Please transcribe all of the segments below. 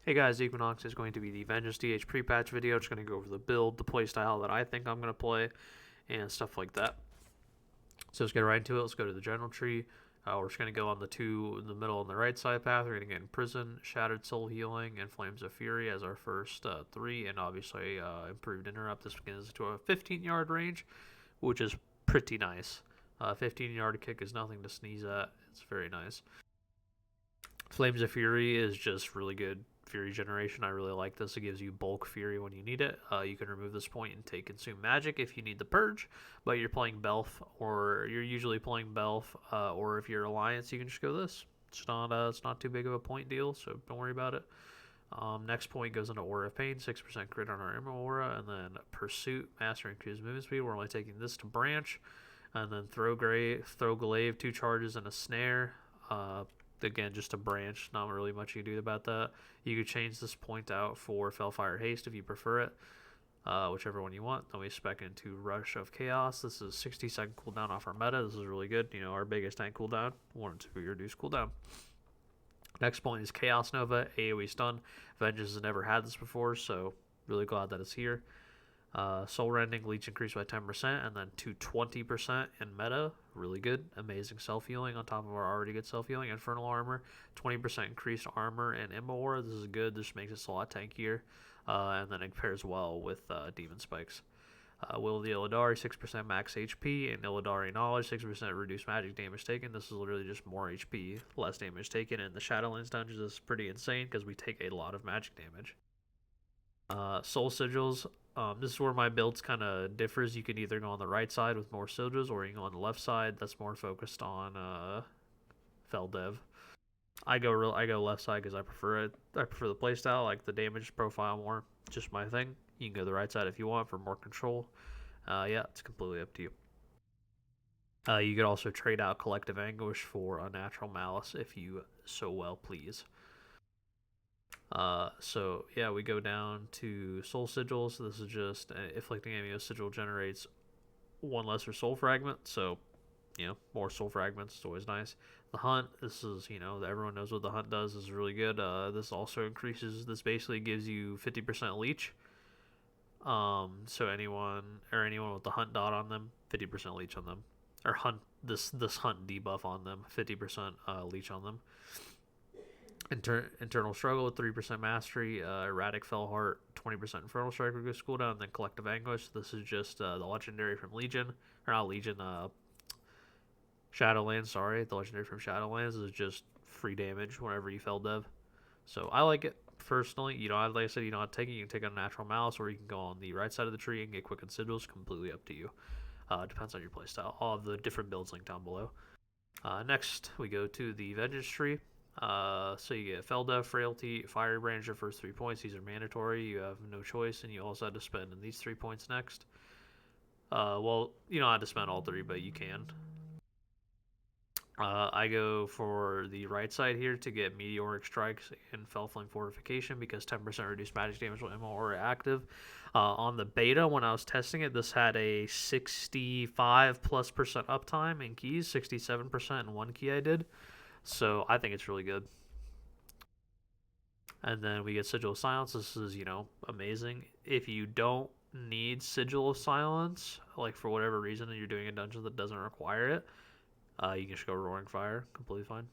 Hey guys, Equinox is going to be the Vengeance DH pre-patch video. Just going to go over the build, the playstyle that I think I'm going to play, and stuff like that. So let's get right into it. Let's go to the general tree. We're just going to go on the two in the middle and the right side path. We're going to get Imprison, Shattered Soul Healing, and Flames of Fury as our first three, and obviously Improved Interrupt. This begins to a 15-yard range, which is pretty nice. 15-yard kick is nothing to sneeze at. It's very nice. Flames of Fury is just really good Fury generation. I really like this. It gives you bulk Fury when you need it. You can remove this point and take Consume Magic if you need the Purge, but you're playing Belf, or you're usually playing Belf, or if you're Alliance, you can just go this. It's not too big of a point deal, so don't worry about it. Next point goes into Aura of Pain, 6% crit on our Emerald Aura, and then Pursuit, Master increases movement speed. We're only taking this to Branch, and then Throw Glaive, 2 charges and a Snare. Again, just a branch, not really much you can do about that. You could change this point out for Fellfire Haste if you prefer it, whichever one you want. Then we spec into Rush of Chaos. This is 60-second cooldown off our meta. This is really good. You know, our biggest tank cooldown, 1 to 2 reduce cooldown. Next point is Chaos Nova, AoE stun. Vengeance has never had this before, so really glad that it's here. Soul Rending, Leech increased by 10%, and then to 20% in meta. Really good. Amazing self-healing on top of our already good self-healing. Infernal Armor, 20% increased armor and Immortal. This is good. This makes us a lot tankier. And then it pairs well with Demon Spikes. Will of the Illidari, 6% max HP, and Illidari Knowledge, 6% reduced magic damage taken. This is literally just more HP, less damage taken. And the Shadowlands dungeons is pretty insane because we take a lot of magic damage. Soul Sigils. This is where my builds kind of differs. You can either go on the right side with more sigils, or you can go on the left side that's more focused on Fel Dev. I go left side because I prefer it. I prefer the playstyle, like the damage profile more. Just my thing. You can go the right side if you want for more control. Yeah, it's completely up to you. You could also trade out Collective Anguish for Unnatural Malice if you so well please. So yeah, we go down to Soul Sigil. So this is just inflicting enemy sigil generates 1 lesser soul fragment. So, you know, more soul fragments is always nice. The Hunt, this is, you know, everyone knows what the Hunt does, is really good. This also increases, this basically gives you 50% leech. So anyone with the Hunt dot on them, 50% leech on them. Or Hunt, this Hunt debuff on them, 50% leech on them. Internal Struggle with 3% Mastery, Erratic Fellheart, 20% Infernal Strike reduce cooldown, and then Collective Anguish. This is just the legendary from Legion, or not Legion, Shadowlands, sorry. The legendary from Shadowlands is just free damage whenever you Fel Dev. So I like it personally. You know, like I said, you don't have to take it. You can take Unnatural Malice, or you can go on the right side of the tree and get Quicken Sigils. Completely up to you. Depends on your playstyle. All of the different builds linked down below. Next, we go to the Vengeance tree. So you get Felda, Frailty, Fire Branch, your first 3 points. These are mandatory. You have no choice, and you also have to spend in these 3 points next. Well, you don't have to spend all 3, but you can. I go for the right side here to get Meteoric Strikes and Fellflame Fortification because 10% reduced magic damage when MLR active. On the beta, when I was testing it, this had a 65+% uptime in keys, 67% in one key I did. So I think it's really good. And then we get Sigil of Silence. This is, you know, amazing. If you don't need Sigil of Silence, like for whatever reason, and you're doing a dungeon that doesn't require it, you can just go Roaring Fire. Completely fine.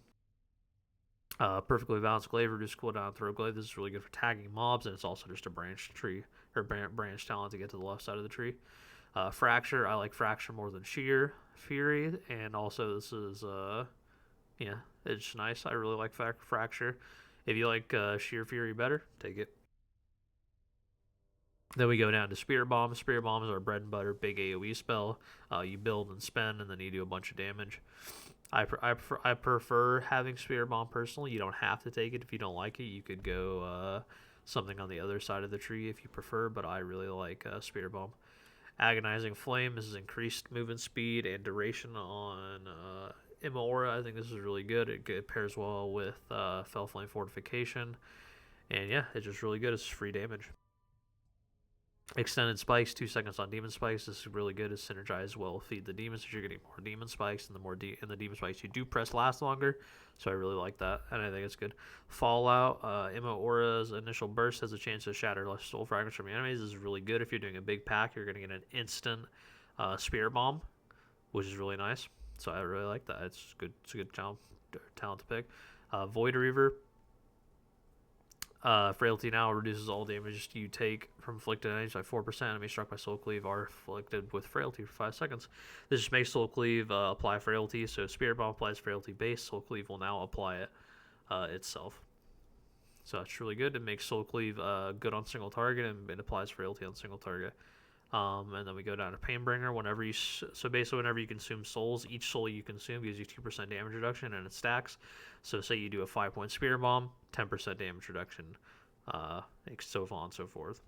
Perfectly Balanced Glaive, reduce cooldown, Throw Glaive. This is really good for tagging mobs, and it's also just a branch tree, or branch talent to get to the left side of the tree. Fracture, I like Fracture more than Sheer Fury, and also this is, yeah, it's nice. I really like Fracture. If you like Sheer Fury better, take it. Then we go down to Spirit Bomb. Spirit Bomb is our bread and butter big AoE spell. You build and spend, and then you do a bunch of damage. I prefer having Spirit Bomb personally. You don't have to take it if you don't like it. You could go something on the other side of the tree if you prefer, but I really like Spirit Bomb. Agonizing Flame. This is increased movement speed and duration on Immora. I think this is really good. It pairs well with Fellflame Fortification. And yeah, it's just really good. It's free damage. Extended spikes, 2 seconds on demon spikes. This is really good. It's synergized well. Feed the demons, so you're getting more demon spikes, and the more the demon spikes you do press last longer. So I really like that, and I think it's good. Fallout, Immo Aura's initial burst has a chance to shatter soul fragments from your enemies. This is really good if you're doing a big pack. You're gonna get an instant spirit bomb, which is really nice. So I really like that. It's good. It's a good talent to pick. Void Reaver. Frailty now reduces all damage you take from inflicted enemies by 4%. Enemies struck by Soul Cleave are afflicted with Frailty for 5 seconds. This just makes Soul Cleave apply Frailty. So Spirit Bomb applies Frailty base. Soul Cleave will now apply it itself. So that's really good. It makes Soul Cleave good on single target, and it applies Frailty on single target. And then we go down to Painbringer. Whenever you whenever you consume souls, each soul you consume gives you 2% damage reduction, and it stacks. So say you do a 5-point Spirit Bomb, 10% damage reduction, so on and so forth.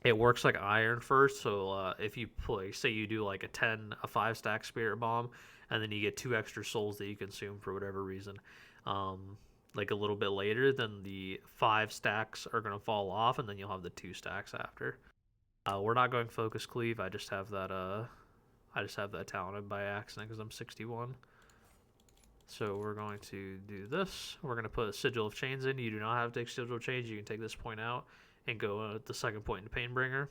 It works like Iron first. So if you play, say you do like a 5-stack Spirit Bomb, and then you get 2 extra souls that you consume for whatever reason. Like a little bit later, then the 5 stacks are gonna fall off, and then you'll have the 2 stacks after. We're not going Focus Cleave. I just have that talented by accident because I'm 61. So we're going to do this. We're going to put a Sigil of Chains in. You do not have to take Sigil of Chains. You can take this point out and go at the second point into Painbringer.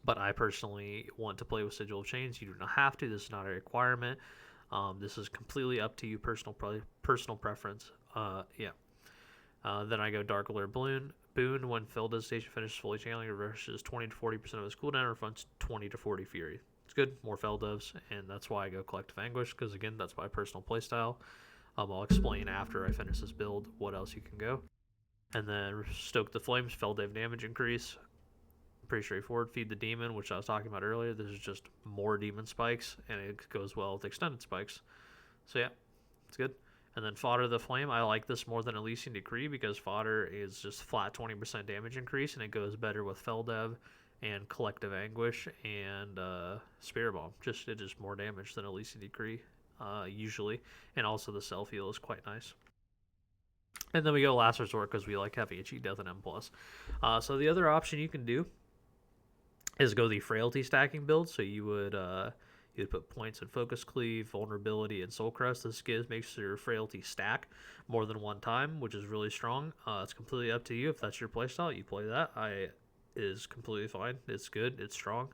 But I personally want to play with Sigil of Chains. You do not have to. This is not a requirement. This is completely up to you, personal preference. Then I go Dark Alert Boon. When Felda's station finishes fully channeling, reverses 20 to 40% of his cooldown, refunds 20 to 40 Fury. It's good, more Feldevs, and that's why I go Collective Anguish, because again, that's my personal playstyle. I'll explain after I finish this build what else you can go. And then Stoke the Flames, Feldev damage increase. Pretty straightforward. Feed the Demon, which I was talking about earlier. This is just more Demon Spikes, and it goes well with Extended Spikes. So yeah, it's good. And then Fodder the Flame, I like this more than Elysian Decree because Fodder is just flat 20% damage increase, and it goes better with Feldev and Collective Anguish and Spirit Bomb. It is more damage than Elysian Decree usually, and also the self heal is quite nice. And then we go Last Resort because we like having a cheat death and M+. So the other option you can do is go the Frailty stacking build. So you would put points in Focus Cleave, Vulnerability, and Soul Crest. This makes your Frailty stack more than one time, which is really strong. It's completely up to you. If that's your playstyle, you play that. Is completely fine. It's good. It's strong.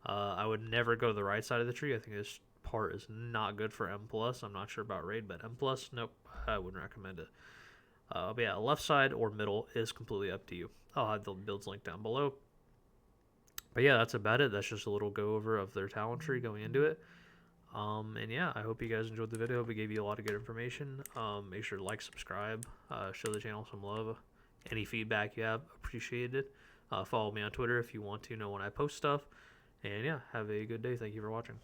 I would never go to the right side of the tree. I think this part is not good for M+. I'm not sure about raid, but M+, nope, I wouldn't recommend it. But yeah, left side or middle is completely up to you. I'll have the builds link down below. But yeah, that's about it. That's just a little go over of their talent tree going into it. And yeah, I hope you guys enjoyed the video. I hope it gave you a lot of good information. Make sure to like, subscribe, show the channel some love. Any feedback you have, appreciated. Follow me on Twitter if you want to know when I post stuff. And yeah, have a good day. Thank you for watching.